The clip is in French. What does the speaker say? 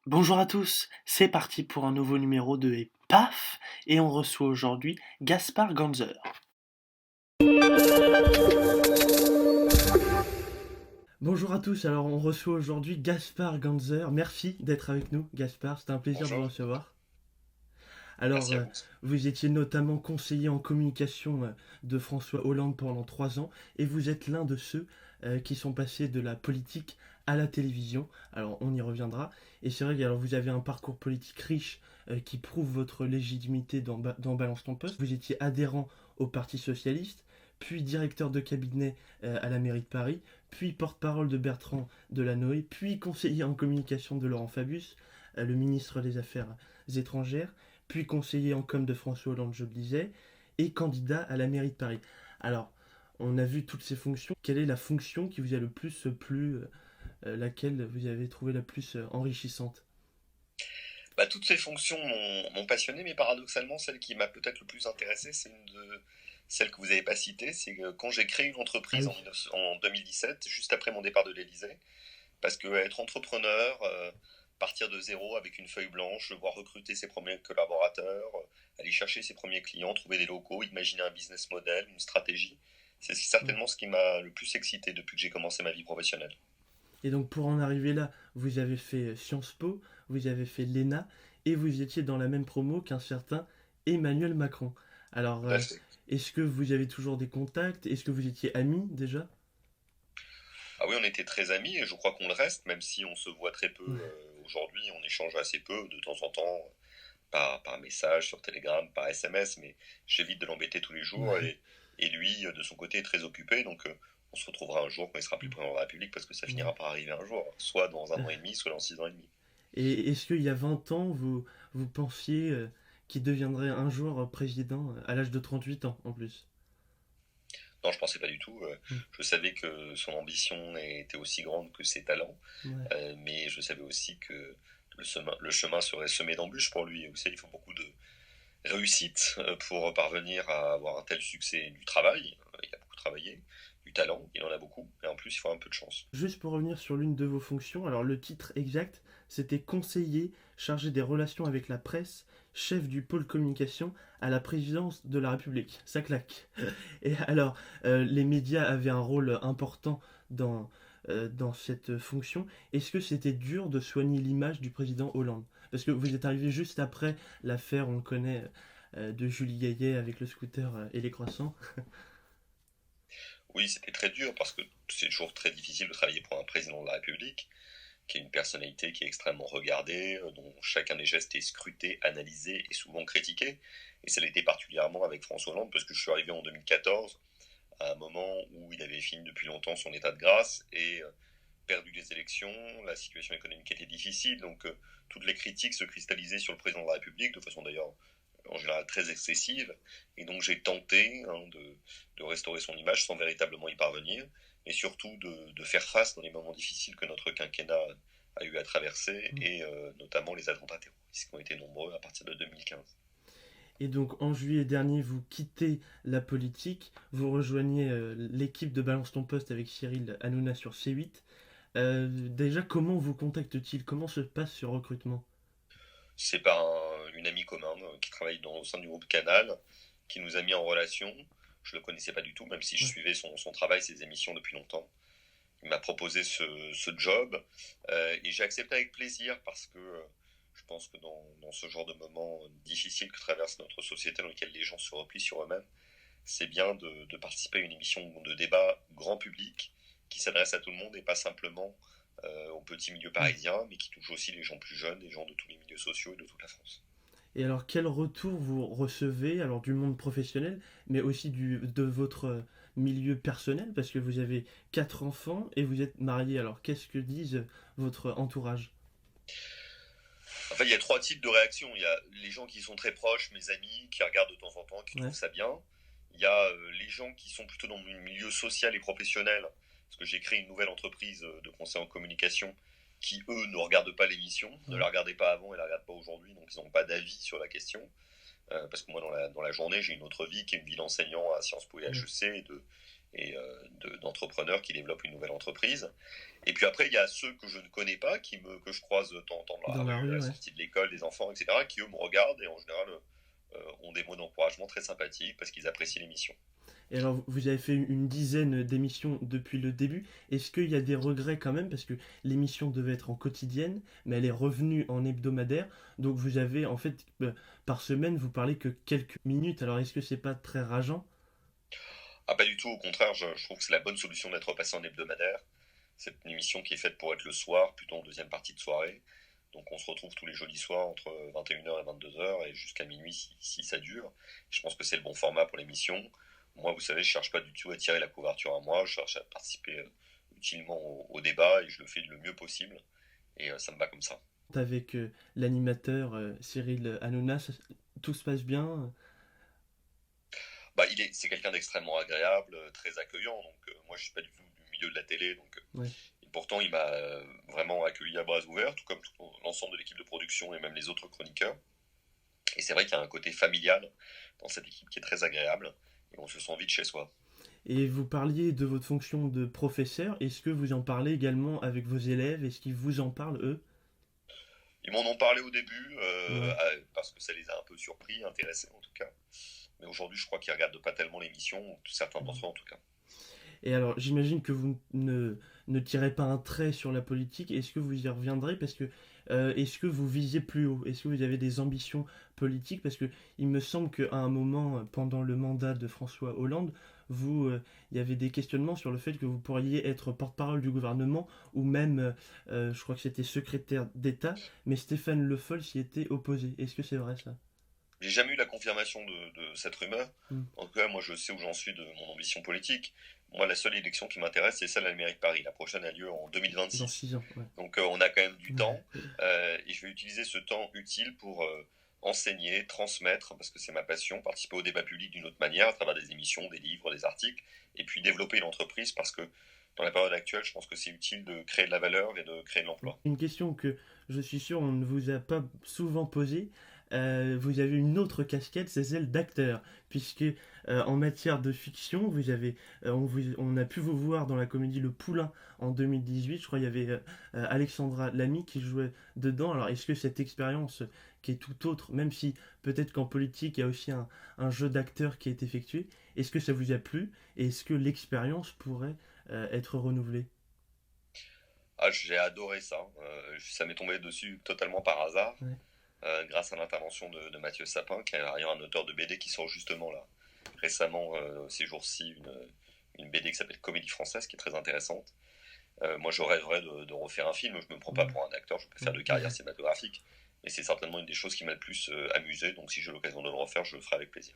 Bonjour à tous, c'est parti pour un nouveau numéro de Et paf! Et on reçoit aujourd'hui Gaspard Ganzer. Bonjour à tous, alors on reçoit aujourd'hui Gaspard Ganzer. Merci d'être avec nous, Gaspard, c'est un plaisir de vous Bonjour, recevoir. Alors, merci à vous. vous étiez notamment conseiller en communication de François Hollande pendant 3 ans, et vous êtes l'un de ceux qui sont passés de la politique à la télévision. Alors, on y reviendra. Et c'est vrai que alors, vous avez un parcours politique riche qui prouve votre légitimité dans Balance ton poste. Vous étiez adhérent au Parti Socialiste, puis directeur de cabinet à la mairie de Paris, puis porte-parole de Bertrand Delanoë, puis conseiller en communication de Laurent Fabius, le ministre des Affaires étrangères, puis conseiller en com de François Hollande, je le disais, et candidat à la mairie de Paris. Alors, on a vu toutes ces fonctions. Quelle est la fonction qui vous a le plus plu, laquelle vous avez trouvé la plus enrichissante? Toutes ces fonctions m'ont passionné, mais paradoxalement, celle qui m'a peut-être le plus intéressé, c'est une de celles que vous n'avez pas citées. C'est que quand j'ai créé une Ah entreprise oui. en 2017, juste après mon départ de l'Élysée, parce que être entrepreneur, partir de zéro avec une feuille blanche, devoir recruter ses premiers collaborateurs, aller chercher ses premiers clients, trouver des locaux, imaginer un business model, une stratégie, c'est Ouais. certainement ce qui m'a le plus excité depuis que j'ai commencé ma vie professionnelle. Et donc pour en arriver là, vous avez fait Sciences Po, vous avez fait l'ENA, et vous étiez dans la même promo qu'un certain Emmanuel Macron. Alors, Tout à fait. est-ce que vous avez toujours des contacts? Est-ce que vous étiez amis déjà? Ah oui, on était très amis et je crois qu'on le reste, même si on se voit très peu Ouais. aujourd'hui, on échange assez peu de temps en temps par message, sur Telegram, par SMS, mais j'évite de l'embêter tous les jours Ouais. et lui, de son côté, est très occupé, donc on se retrouvera un jour quand il sera plus président de la République parce que ça finira Ouais. par arriver un jour, soit dans un an et demi, soit dans 6 ans et demi. Et est-ce qu'il y a 20 ans, vous pensiez qu'il deviendrait un jour président à l'âge de 38 ans en plus? Non, je pensais pas du tout. Mm. Je savais que son ambition était aussi grande que ses talents, Ouais. mais je savais aussi que le chemin serait semé d'embûches pour lui. Vous savez, il faut beaucoup de réussite pour parvenir à avoir un tel succès du travail. Il a beaucoup travaillé, du talent, il en a beaucoup, et en plus il faut un peu de chance. Juste pour revenir sur l'une de vos fonctions, alors le titre exact, c'était conseiller chargé des relations avec la presse, chef du pôle communication à la présidence de la République. Ça claque. Et alors, les médias avaient un rôle important dans cette fonction. Est-ce que c'était dur de soigner l'image du président Hollande? Parce que vous êtes arrivé juste après l'affaire, on le connaît, de Julie Gaillet avec le scooter et les croissants. Oui, c'était très dur parce que c'est toujours très difficile de travailler pour un président de la République, qui est une personnalité qui est extrêmement regardée, dont chacun des gestes est scruté, analysé et souvent critiqué. Et ça l'était particulièrement avec François Hollande parce que je suis arrivé en 2014 à un moment où il avait fini depuis longtemps son état de grâce et perdu les élections, la situation économique était difficile, donc toutes les critiques se cristallisaient sur le président de la République, de façon d'ailleurs en général très excessive, et donc j'ai tenté de restaurer son image sans véritablement y parvenir, et surtout de faire face dans les moments difficiles que notre quinquennat a eu à traverser, et notamment les attentats terroristes qui ont été nombreux à partir de 2015. Et donc en juillet dernier, vous quittez la politique, vous rejoignez l'équipe de Balance ton poste avec Cyril Hanouna sur C8. Déjà, comment vous contacte-t-il? Comment se passe ce recrutement? C'est par une amie commune qui travaille au sein du groupe Canal, qui nous a mis en relation. Je ne le connaissais pas du tout, même si je Ouais. suivais son travail, ses émissions depuis longtemps. Il m'a proposé ce job et j'ai accepté avec plaisir parce que je pense que dans ce genre de moments difficiles que traverse notre société dans lequel les gens se replient sur eux-mêmes, c'est bien de participer à une émission de débat grand public qui s'adresse à tout le monde et pas simplement aux petits milieux Ouais. parisiens, mais qui touche aussi les gens plus jeunes, les gens de tous les milieux sociaux et de toute la France. Et alors, quel retour vous recevez alors du monde professionnel, mais aussi de votre milieu personnel, parce que vous avez 4 enfants et vous êtes marié. Alors, qu'est-ce que disent votre entourage? En fait, il y a trois types de réactions. Il y a les gens qui sont très proches, mes amis, qui regardent de temps en temps, qui trouvent Ouais. ça bien. Il y a les gens qui sont plutôt dans le milieu social et professionnel, parce que j'ai créé une nouvelle entreprise de conseil en communication, qui eux ne regardent pas l'émission, ne Ouais. la regardaient pas avant et la regardent pas aujourd'hui, donc ils n'ont pas d'avis sur la question. Parce que moi, dans la journée, j'ai une autre vie qui est une vie d'enseignant à Sciences Po et Ouais. HEC et d'entrepreneurs qui développent une nouvelle entreprise. Et puis après, il y a ceux que je ne connais pas, que je croise de temps en temps dans la Dans la rue, à rue, la ouais. sortie de l'école, des enfants, etc., qui eux me regardent et en général ont des mots d'encouragement très sympathiques parce qu'ils apprécient l'émission. Et alors, vous avez fait une dizaine d'émissions depuis le début. Est-ce qu'il y a des regrets quand même? Parce que l'émission devait être en quotidienne, mais elle est revenue en hebdomadaire. Donc vous avez, en fait, par semaine, vous parlez que quelques minutes. Alors est-ce que c'est pas très rageant? Ah, pas du tout, au contraire, je trouve que c'est la bonne solution d'être passé en hebdomadaire. C'est une émission qui est faite pour être le soir, plutôt en deuxième partie de soirée. Donc on se retrouve tous les jeudis soirs entre 21h et 22h et jusqu'à minuit si ça dure. Je pense que c'est le bon format pour l'émission. Moi, vous savez, je cherche pas du tout à tirer la couverture à moi, je cherche à participer utilement au débat et je le fais le mieux possible. Et ça me va comme ça. Avec l'animateur Cyril Hanouna, tout se passe bien? Bah, c'est quelqu'un d'extrêmement agréable, très accueillant. Donc moi, je suis pas du tout du milieu de la télé, donc Ouais. et pourtant, il m'a vraiment accueilli à bras ouverts, tout comme l'ensemble de l'équipe de production et même les autres chroniqueurs. Et c'est vrai qu'il y a un côté familial dans cette équipe qui est très agréable, et on se sent vite chez soi. Et vous parliez de votre fonction de professeur. Est-ce que vous en parlez également avec vos élèves? Est-ce qu'ils vous en parlent, eux? Ils m'en ont parlé au début, Ouais. parce que ça les a un peu surpris, intéressés en tout cas. Mais aujourd'hui, je crois qu'ils regardent pas tellement l'émission, certains d'entre eux en tout cas. Et alors, j'imagine que vous ne tirez pas un trait sur la politique. Est-ce que vous y reviendrez? Parce que est-ce que vous visiez plus haut? Est-ce que vous avez des ambitions politiques? Parce que il me semble qu'à un moment, pendant le mandat de François Hollande, il y avait des questionnements sur le fait que vous pourriez être porte-parole du gouvernement ou même, je crois que c'était secrétaire d'État, mais Stéphane Le Foll s'y était opposé. Est-ce que c'est vrai ça? J'ai jamais eu la confirmation de cette rumeur. Hmm. En tout cas, moi, je sais où j'en suis de mon ambition politique. Moi, la seule élection qui m'intéresse, c'est celle de la mairie de Paris. La prochaine a lieu en Dans 2026. 6 ans, ouais. Donc, on a quand même du temps. Ouais. Et je vais utiliser ce temps utile pour enseigner, transmettre, parce que c'est ma passion, participer au débat public d'une autre manière, à travers des émissions, des livres, des articles, et puis développer l'entreprise, parce que dans la période actuelle, je pense que c'est utile de créer de la valeur et de créer de l'emploi. Une question que je suis sûr on ne vous a pas souvent posée. Vous avez une autre casquette, c'est celle d'acteur, puisque en matière de fiction, on a pu vous voir dans la comédie Le Poulain en 2018. Je crois qu'il y avait Alexandra Lamy qui jouait dedans. Alors est-ce que cette expérience qui est tout autre, même si peut-être qu'en politique il y a aussi un jeu d'acteur qui est effectué, est-ce que ça vous a plu et est-ce que l'expérience pourrait être renouvelée? Ah, j'ai adoré ça. Ça m'est tombé dessus totalement par hasard, Ouais. grâce à l'intervention de Mathieu Sapin, qui est un auteur de BD qui sort justement là récemment, ces jours-ci, une BD qui s'appelle Comédie française, qui est très intéressante. Moi, je rêverais de refaire un film. Je me prends pas Ouais. pour un acteur, je peux faire de Ouais. carrière cinématographique, mais c'est certainement une des choses qui m'a le plus amusé. Donc, si j'ai l'occasion de le refaire, je le ferai avec plaisir.